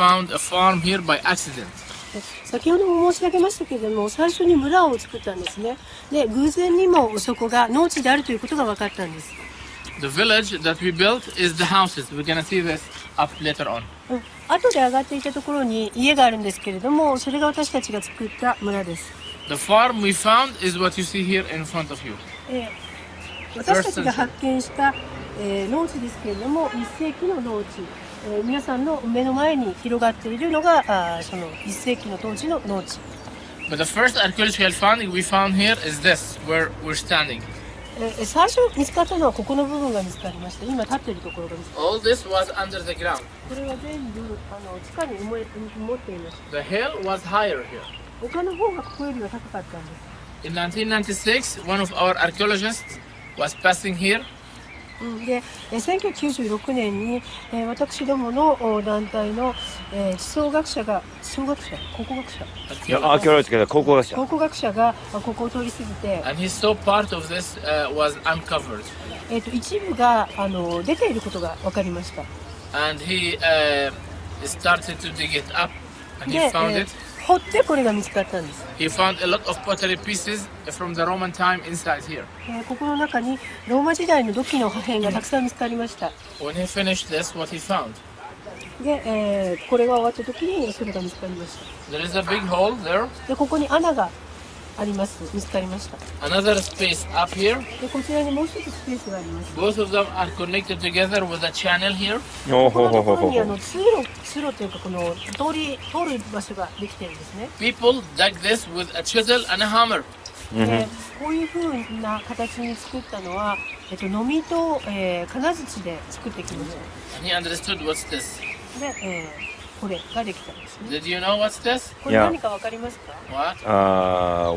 found a farm here by accident. 先ほども申し上げましたけれども、最初に村を作ったんですね。で、偶然にもそこが農地であるということが分かったんです。The village that we built is the houses. We're gonna see this up later on. 後で上がっていたところに家があるんですけれども、それが私たちが作った村です。The farm we found is what you see here in front of you. 私たちが発見した、農地ですけれども、1世紀の農地、皆さんの目の前に広がっているのがその1世紀の当時の農地。But the first archaeological finding we found here is this, where we're standing. 最初見つかったのはここの部分が見つかりました。今立っているところが見つかりました。 All this was under the ground. これは全部地下に埋もっていました。 The hill was higher here. 丘の方がここよりは高かったんです。In 1996, one of our archaeologists was passing here. で、1996年に、私どもの団体の、地層学者が、考古学者いや、アーケオロジカル考古学者がここを通り過ぎて、and he saw part of this was uncovered. 一部が出ていることが分かりました。And he started to dig it up, and he found it. 掘ってこれが見つかったんです。He found a lot of pottery pieces from the Roman time inside here. ここの中にローマ時代の土器の破片がたくさん見つかりました。When he finished this, what he found? で、これが終わった時にそれが見つかりました。There is a big hole there. で、ここに穴があります。見つかりました。Another space up here. で、こちらにもう一つスペースがあります。Both of them are connected together with a channel here. ここのところに通路というかこの通る場所ができているんですね。People dug this with a chisel and a hammer. こういう風な形に作ったのは、のみと、金槌で作ってきました。And he understood what's this. で、これができたんですね。Did you know what's this? これ何かわかりますか？ What?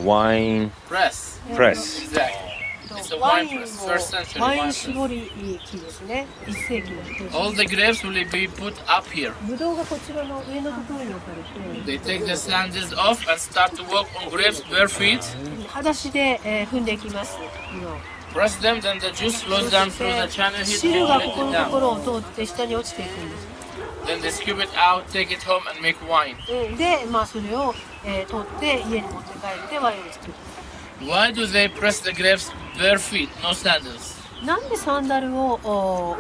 Wine Press. press. Exactly. It's a wine press. First century ワイ wine ン press. 絞り機ですね。1世紀の。 All the grapes will be put up here. ぶどうがこちらの上のところに置かれ They take the sandals off and start to walk on grapes bare feet. て、裸足で、踏んでいきます。Press them, then the juice flows down through the channel here 汁 to が let ここ it のとこ down. ろを通って下に落ちていくんです。 Then they scoop it out, take it home, and make wine. で、それを、取って家に持って帰ってワインを作る。Why do they press the grapes bare feet, no sandals? なんでサンダルを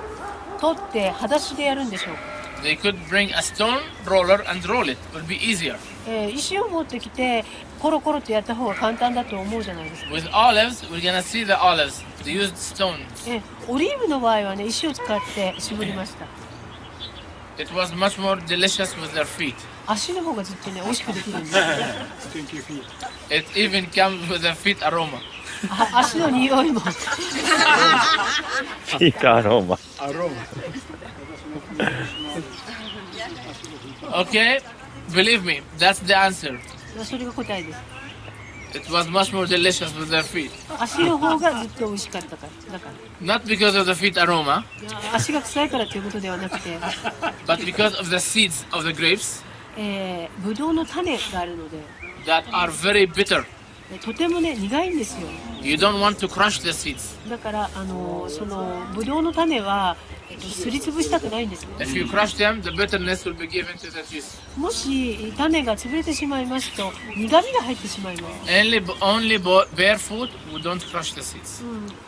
取って裸足でやるんでしょうか？ They could bring a stone roller and roll it. It would be easier. 石を持ってきてコロコロとやった方が簡単だと思うじゃないですか。 With olives, we're gonna see the olives. They used stones. オリーブの場合はね、石を使って絞りました。It was much more delicious with their feet. 足の方がずっとね、美味しくできるんです。It even comes with a feet aroma. 足の匂いも。ピーターローマ Okay? Believe me, that's the answer. それが答えです。It was much more delicious with their feet. 足の方がずっと美味しかったから。だか Not because of the feet aroma, ら。足が臭いからということではなくて、but because of the seeds of the grapes ブドウの種があるので、 that are very bitter. とてもね、苦いんですよ。You don't want to crush the seeds. だからそのブドウの種は、すりつぶしたくないんですね。 If you crush them, the bitterness will be given to the juice. もし種が潰れてしまいますと苦味が入ってしまいます。Only barefoot, we don't crush the seeds.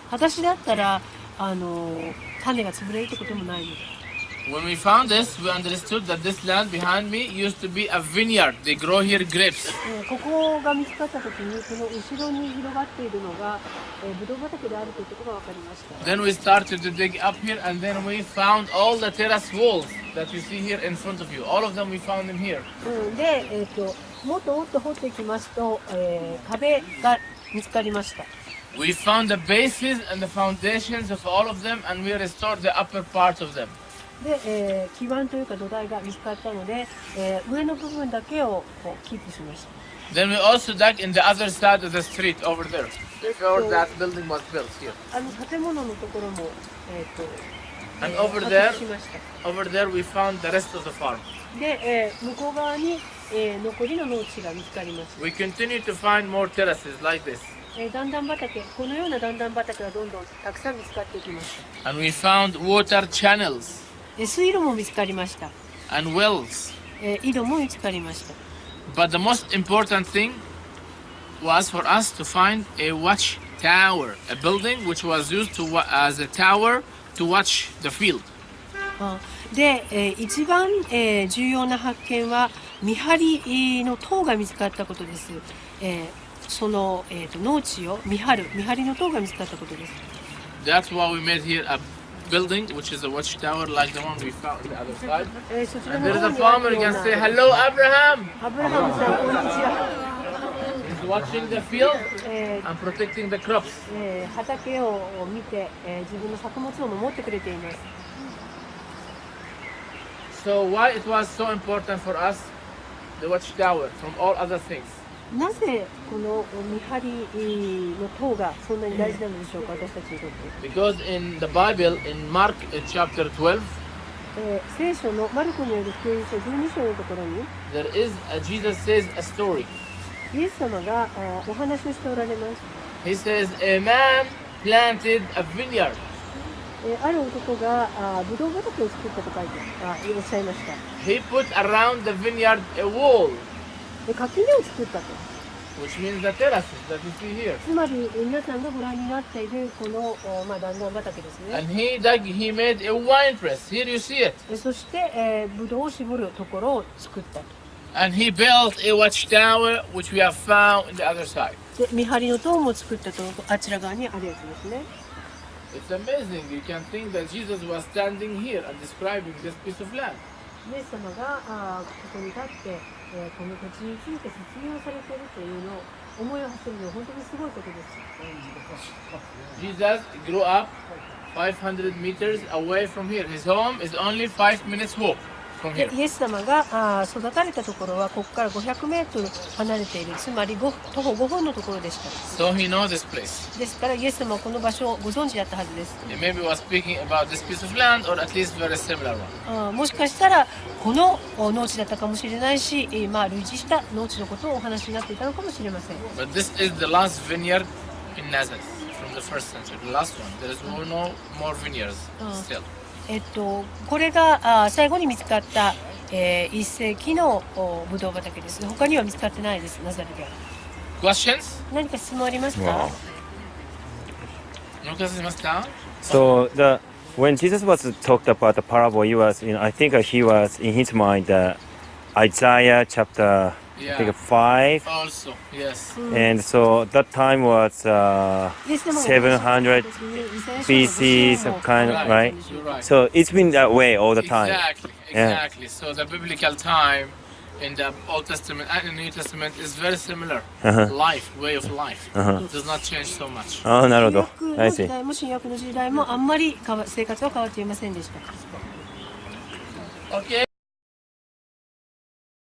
裸足だったら種が潰れるってこともないので。When we found this, we understood that this land behind me used to be a vineyard. They grow here grapes. ここが見つかった時にこの後ろに広がっているのがブドウ畑であるということが分かりました。 Then we started to dig up here, and then we found all the terrace walls that you see here in front of you. All of them, we found them here. で、もっと掘っていきますと、壁が見つかりました。 We found the bases and the foundations of all of them, and we restored the upper part of them. で、基盤というか土台が見つかったので、上の部分だけをキープしました。 Then we also dug in the other side of the street over there. Before that building was built here. 建物のところも、And 発掘しました。 over there we found the rest of the farm. で、向こう側に、残りの農地が見つかりました。 We continue to find more terraces like this. 段々畑、このような段々畑がどんどんたくさん見つかっていきました。 And we found water channels 水路も見つかりました。 and wells. 井戸も見つかりました。But the most important thing was for us to find a watch tower, a building which was used as a tower to watch the field. で、一番、重要な発見は見張りの塔が見つかったことです。その、農地を見張りの塔が見つかったことです。That's why we made here a building which is a watch tower like the one we found on the other side. And there is a farmer, you can say, hello Abraham! アブラハムさん、こんにちは。He's watching the field and protecting the crops. 畑を見て、自分の作物を守ってくれています。So why it was so important for us, the watch tower, from all other things? なぜこの見張りの塔がそんなに大事なのでしょうか、私たちにとって。Because in the Bible, in Mark chapter 12, 聖書のマルコによる福音書12章のところに、there is Jesus says a story. イエス様がお話をしておられます。He says, a man planted a vineyard. ある男がブドウ畑を作ったと書いておっしゃいました。He put around the vineyard a wall, で垣根を作ったと。which means the terraces that you see here. つまり皆さんがご覧になっているこの段々畑ですね。 And he made a wine press. Here you see it. そして、ブドウを絞るところを作ったと。And he built a watchtower, which we have found in the other side. で見張りの塔も作ったと、あちら側にあるやつですね。It's amazing. You can think that Jesus was standing here and describing this piece of land. イエス様がここに立って、この土地について説明をされているというのを思いを馳せるのは本当にすごいことです。Jesus grew up 500 meters away from here. His home is only 5 minutes walk from here. イエス様が育たれたところはここから500メートル離れている、つまり徒歩5分のところでした。So he knows this place. ですからイエス様はこの場所をご存知だったはずです。He maybe was speaking about this piece of land or at least very similar one. もしかしたらこの農地だったかもしれないし、類似した農地のことをお話になっていたのかもしれません。But this is the last vineyard in Nazareth from the first century. The last one. There is no more vineyards still. これが最後に見つかった、1世紀のブドウ畑です。他には見つかってないです、ナザレでは。Questions? 何か質問ありますか？ So when Jesus was talked about the parable, he was, I think he was in his mind Isaiah chapter I think 5. Also, yes. And so that time was 700 BC, some kind of, right? You're right. So it's been that way all the time. Exactly. So the biblical time in the Old Testament and in the New Testament is very similar. Life, way of life. It does not change so much. なるほど。I 旧約の時 see. 代も新約の時代もあんまり生活は変わっていませんでした。Okay.